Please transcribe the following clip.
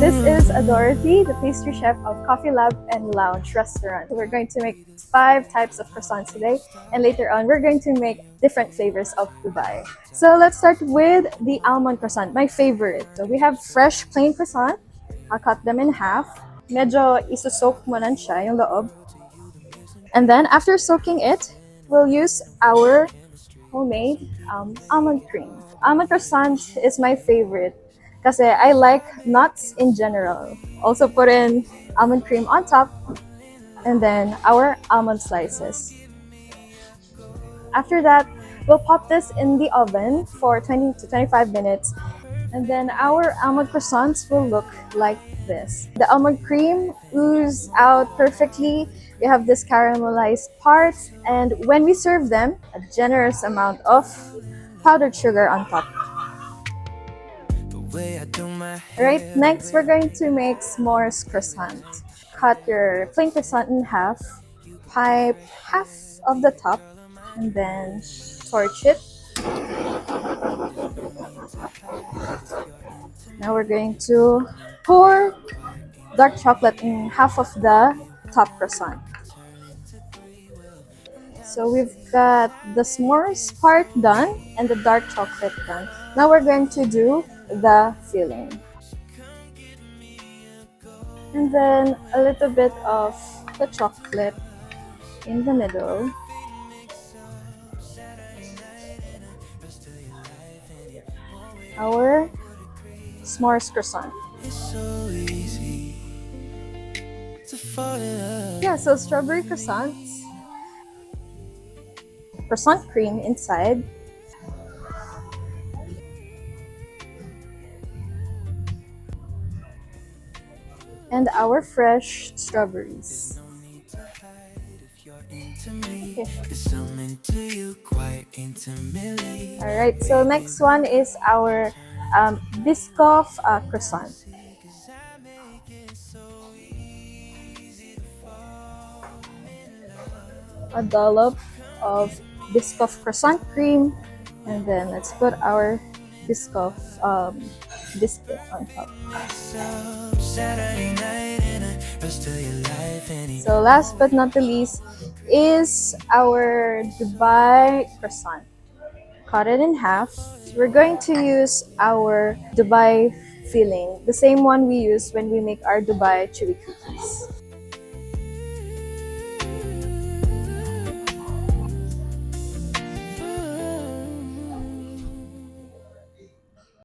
This is Dorothy, the pastry chef of Coffee Lab and Lounge Restaurant. We're going to make 5 types of croissants today, and later on we're going to make different flavors of Dubai. So let's start with the almond croissant, my favorite. So we have fresh plain croissant. I'll cut them in half. Medyo isusok mo nan siya, yung loob. And then after soaking it, we'll use our homemade almond cream. Almond croissant is my favorite kasi I like nuts in general. Also put in almond cream on top and then our almond slices. After that, we'll pop this in the oven for 20 to 25 minutes. And then our almond croissants will look like this. The almond cream oozes out perfectly. We have this caramelized part, and when we serve them, a generous amount of powdered sugar on top. Alright, next we're going to make s'mores croissant. Cut your plain croissant in half, pipe half of the top, and then torch it. Now we're going to pour dark chocolate in half of the top croissant. So we've got the s'mores part done and the dark chocolate done. Now we're going to do the filling. And then a little bit of the chocolate in the middle. Our s'mores croissant. Yeah, so strawberry croissants, croissant cream inside, and our fresh strawberries. Okay. Alright, so next one is our Biscoff croissant. A dollop of Biscoff croissant cream, and then let's put our Biscoff biscuit on top. So last but not the least is our Dubai croissant. Cut it in half. We're going to use our Dubai filling, the same one we use when we make our Dubai chewy cookies.